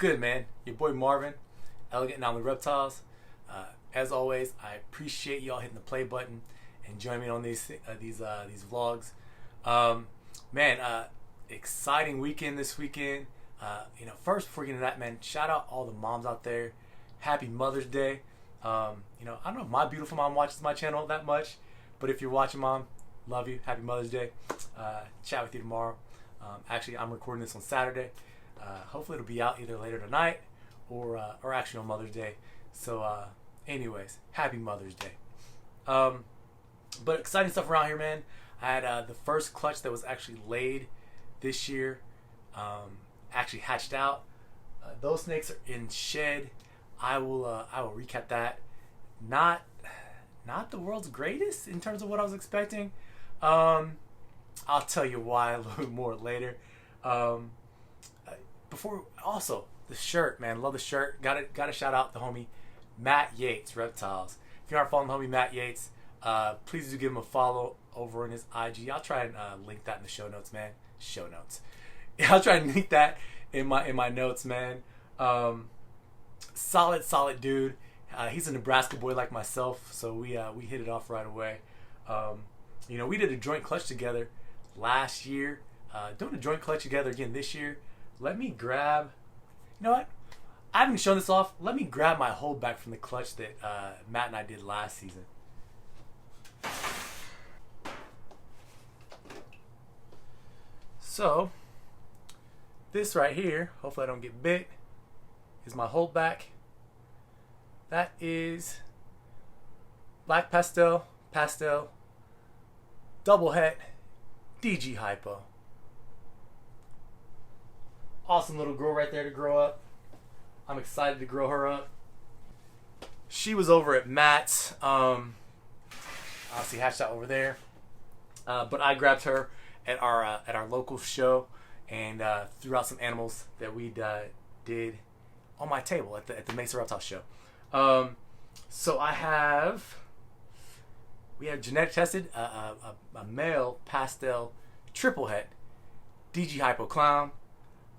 good, man? Your boy Marvin, Elegant Anomaly Reptiles. As always, I appreciate y'all hitting the play button and joining me on these vlogs. Exciting weekend this weekend. First before getting to that, man, shout out all the moms out there. Happy Mother's Day. I don't know if my beautiful mom watches my channel that much, but if you're watching, Mom, love you. Happy Mother's Day. Chat with you tomorrow. Actually, I'm recording this on Saturday. Hopefully it'll be out either later tonight or actually on Mother's Day. So anyways, happy Mother's Day. But exciting stuff around here, man. I had the first clutch that was actually laid this year, actually hatched out. Those snakes are in shed. I will recap that. Not the world's greatest in terms of what I was expecting. I'll tell you why a little bit more later. Before, also the shirt, man, love the shirt. Got to shout out the homie Matt Yates, Reptiles. If you aren't following the homie Matt Yates, please do give him a follow over on his IG. I'll try and link that in the show notes, man. Show notes. I'll try and link that in my notes, man. Solid dude. He's a Nebraska boy like myself, so we hit it off right away. We did a joint clutch together last year. Doing a joint clutch together again this year. Let me grab. You know what? I haven't shown this off. Let me grab my holdback from the clutch that Matt and I did last season. So, this right here, hopefully I don't get bit, is my holdback. That is black pastel, double het, DG Hypo. Awesome little girl right there to grow up. I'm excited to grow her up. She was over at Matt's, obviously hatched out over there. But I grabbed her at our local show and threw out some animals that we did on my table at the Mesa Reptile show. So we have genetic tested a male pastel triple het DG Hypo clown,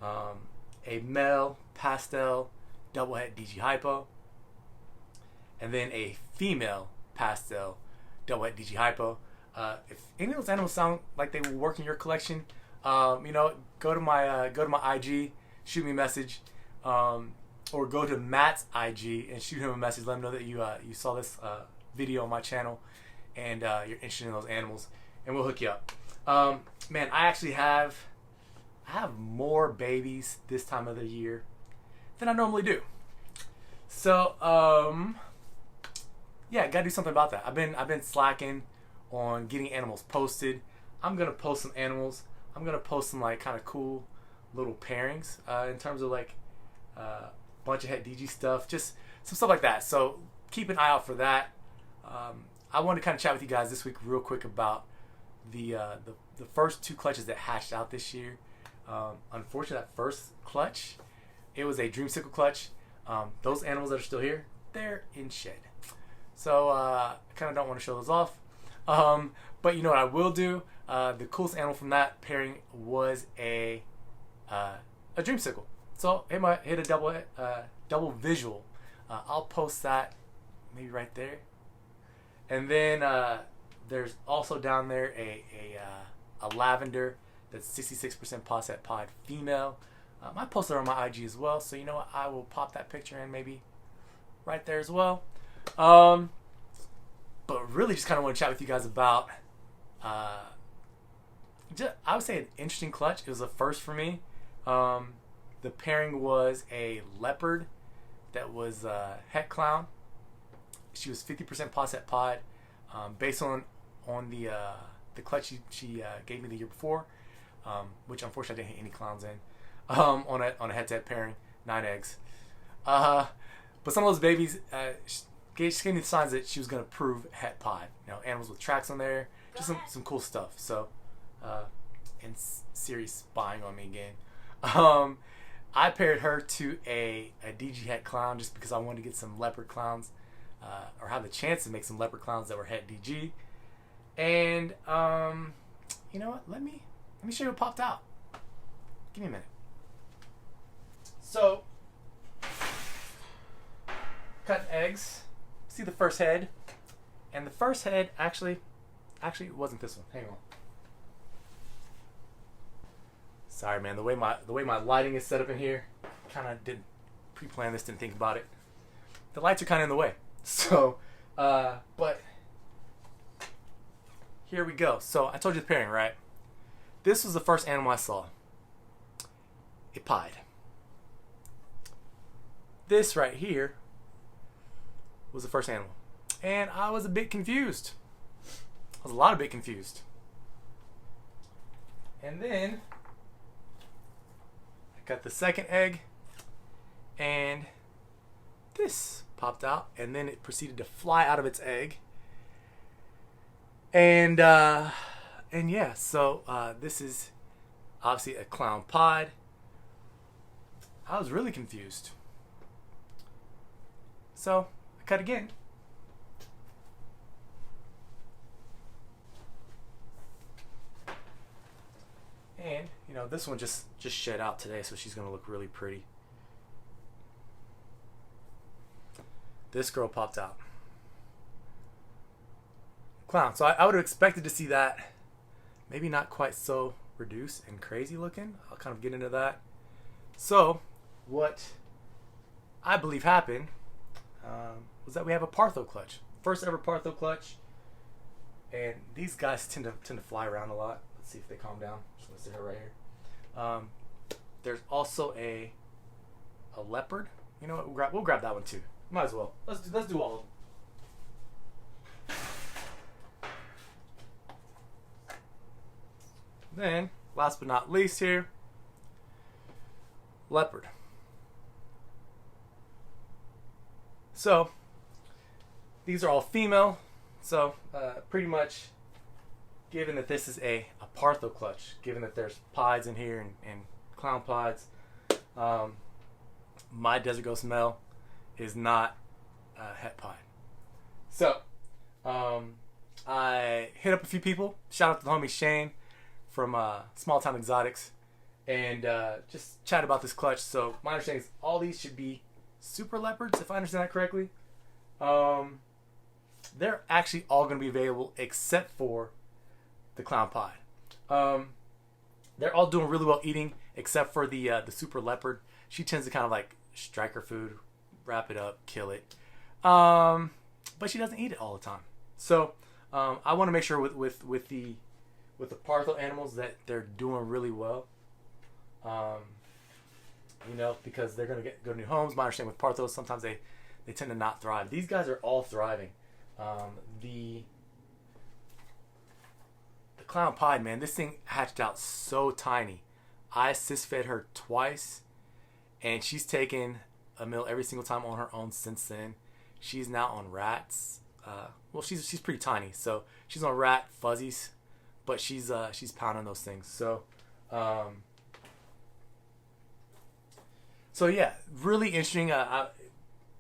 a male pastel double het DG Hypo, and then a female pastel double het DG Hypo. If any of those animals sound like they will work in your collection, go to my IG, shoot me a message, or go to Matt's IG and shoot him a message. Let him know that you saw this video on my channel and you're interested in those animals, and we'll hook you up. Man, I actually have more babies this time of the year than I normally do. So gotta do something about that. I've been slacking on getting animals posted. I'm gonna post some animals. I'm gonna post some like kind of cool little pairings in terms of like bunch of het DG stuff, just some stuff like that. So keep an eye out for that. I wanted to kind of chat with you guys this week real quick about the first two clutches that hatched out this year. Unfortunately, that first clutch, it was a dreamsicle clutch. Those animals that are still here, they're in shed. So I kind of don't want to show those off. But you know what I will do? The coolest animal from that pairing was a dreamsicle. So hit a double visual. I'll post that maybe right there. And then there's also down there a lavender that's 66% posset pod female. I posted it on my IG as well, so you know what? I will pop that picture in maybe right there as well. But really just kind of want to chat with you guys about I would say an interesting clutch. It was a first for me. The pairing was a leopard that was het clown. She was 50% posset pod, based on the clutch she gave me the year before, which unfortunately I didn't hit any clowns in, on a head-to-head pairing, 9 eggs. But some of those babies, she gave me the signs that she was going to prove het pod. Animals with tracks on there, just some cool stuff. So, and Siri's spying on me again. I paired her to a DG het clown just because I wanted to get some leopard clowns, or have the chance to make some leopard clowns that were het DG. And you know what? Let me show you what popped out. Give me a minute. So eggs. See the first head, and the first head actually it wasn't this one. Hang on. Sorry, man. The way my lighting is set up in here, kind of didn't pre-plan this. Didn't think about it. The lights are kind of in the way. So, but here we go. So I told you the pairing, right? This was the first animal I saw. It pied. This right here was the first animal. And I was a bit confused. I was a lot a bit confused. And then I got the second egg, and this popped out, and then it proceeded to fly out of its egg. And yeah, so this is obviously a clown pod. I was really confused. So I cut again. And, you know, this one just shed out today, so she's going to look really pretty. This girl popped out. Clown. So I would have expected to see that. Maybe not quite so reduced and crazy looking. I'll kind of get into that. So, what I believe happened was that we have a Partho Clutch. First ever Partho Clutch. And these guys tend to fly around a lot. Let's see if they calm down. Just want to sit her right here. There's also a leopard. You know what? We'll grab that one too. Might as well. Let's do all of them. Then, last but not least here, leopard. So, these are all female. So, pretty much, given that this is a Partho Clutch, given that there's pieds in here and clown pieds, my desert ghost male is not het pied. So, I hit up a few people. Shout out to the homie Shane from Small Time Exotics, and just chat about this clutch. So my understanding is all these should be super leopards, if I understand that correctly. They're actually all going to be available except for the clown pied. They're all doing really well eating except for the super leopard. She tends to kind of like strike her food, wrap it up, kill it. But she doesn't eat it all the time. So I want to make sure with the Partho animals that they're doing really well. You know, because they're going to go to new homes. My understanding with Parthos, sometimes they tend to not thrive. These guys are all thriving. The clown pied, man, this thing hatched out so tiny. I assist fed her twice, and she's taken a meal every single time on her own since then. She's now on rats. Well, she's pretty tiny, so she's on rat fuzzies, but she's pounding those things. So yeah, really interesting.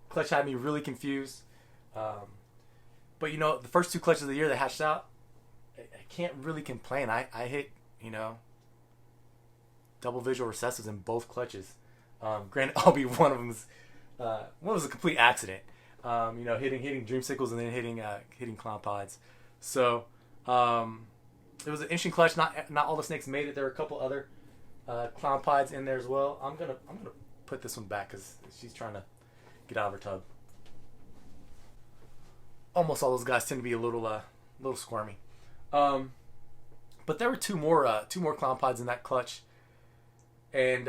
Clutch had me really confused. But you know, the first two clutches of the year that hatched out, I can't really complain. I hit, you know, double visual recessives in both clutches. Granted, albeit one of them was a complete accident. You know, hitting dreamsicles and then hitting clown pieds. So it was an interesting clutch. Not all the snakes made it. There were a couple other clown pieds in there as well. I'm gonna put this one back because she's trying to get out of her tub. Almost all those guys tend to be a little squirmy. But there were two more clown pieds in that clutch, and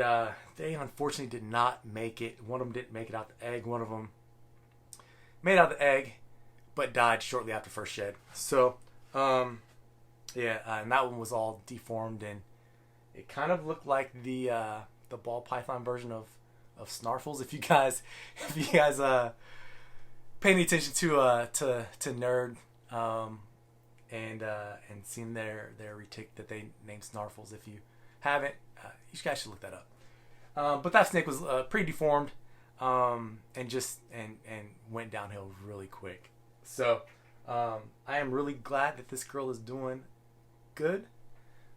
they unfortunately did not make it. One of them didn't make it out the egg. One of them made out the egg, but died shortly after first shed. So, and that one was all deformed, and it kind of looked like the ball python version of Snarfles. If you guys pay any attention to Nerd, and seen their retic that they named Snarfles. If you haven't, you guys should look that up. But that snake was pretty deformed, and went downhill really quick. So I am really glad that this girl is doing good.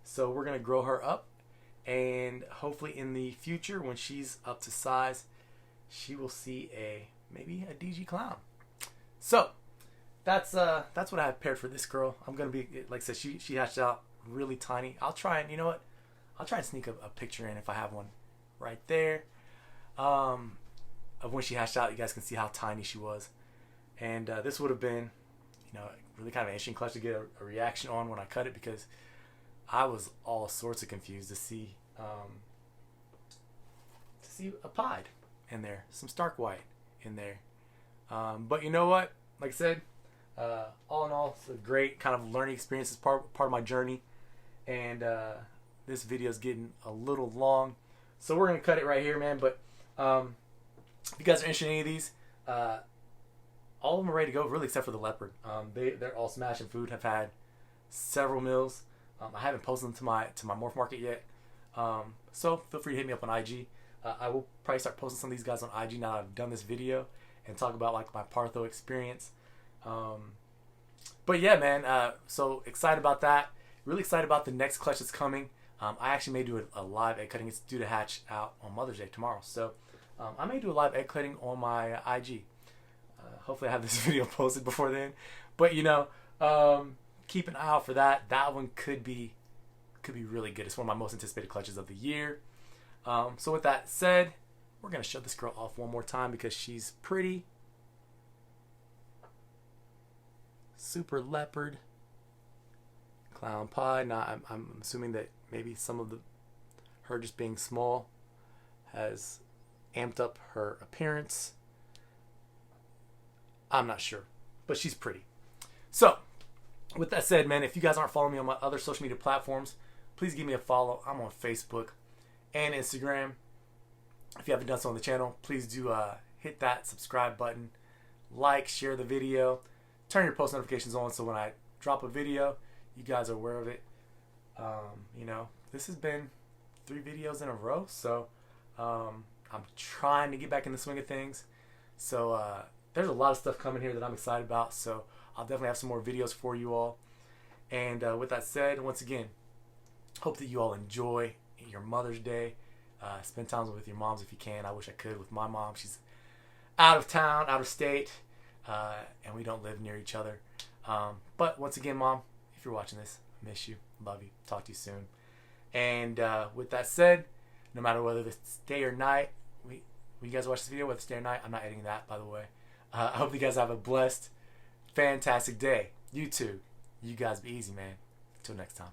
So we're gonna grow her up, and hopefully in the future, when she's up to size, she will see maybe a DG clown. So that's what I have prepared for this girl. I'm gonna be, like I said, she hatched out really tiny. I'll try and, you know what? I'll try and sneak a picture in if I have one right there. Of when she hatched out, you guys can see how tiny she was. And this would have been, you know, really kind of an interesting clutch to get a reaction on when I cut it, because I was all sorts of confused to see a pied in there, some stark white in there. But you know what? Like I said, all in all, it's a great kind of learning experience. It's part of my journey. And this video is getting a little long, so we're gonna cut it right here, man. But if you guys are interested in any of these, all of them are ready to go, really, except for the leopard. They're all smashing food. Have had several meals. I haven't posted them to my morph market yet, so feel free to hit me up on IG. I will probably start posting some of these guys on IG now that I've done this video and talk about like my Partho experience. But yeah, man. So excited about that. Really excited about the next clutch that's coming. I actually may do a live egg cutting. It's due to hatch out on Mother's Day tomorrow, so I may do a live egg cutting on my IG. Hopefully I have this video posted before then. But you know, keep an eye out for that. That one could be really good. It's one of my most anticipated clutches of the year. So with that said, we're gonna show this girl off one more time because she's pretty. Super leopard. Clown pie. Now I'm assuming that maybe some of her just being small has amped up her appearance. I'm not sure, but she's pretty. So with that said, man, if you guys aren't following me on my other social media platforms, please give me a follow. I'm on Facebook and Instagram. If you haven't done so on the channel, please do hit that subscribe button, like, share the video, turn your post notifications on so when I drop a video, you guys are aware of it. You know, this has been 3 videos in a row, so I'm trying to get back in the swing of things. So there's a lot of stuff coming here that I'm excited about, so I'll definitely have some more videos for you all. And with that said, once again, hope that you all enjoy your Mother's Day. Spend time with your moms if you can. I wish I could with my mom. She's out of town, out of state, and we don't live near each other. But once again, Mom, if you're watching this, I miss you, love you, talk to you soon. And with that said, no matter whether it's day or night, when you guys watch this video, whether it's day or night, I'm not editing that, by the way. I hope you guys have a blessed, fantastic day. You too. You guys be easy, man. Until next time.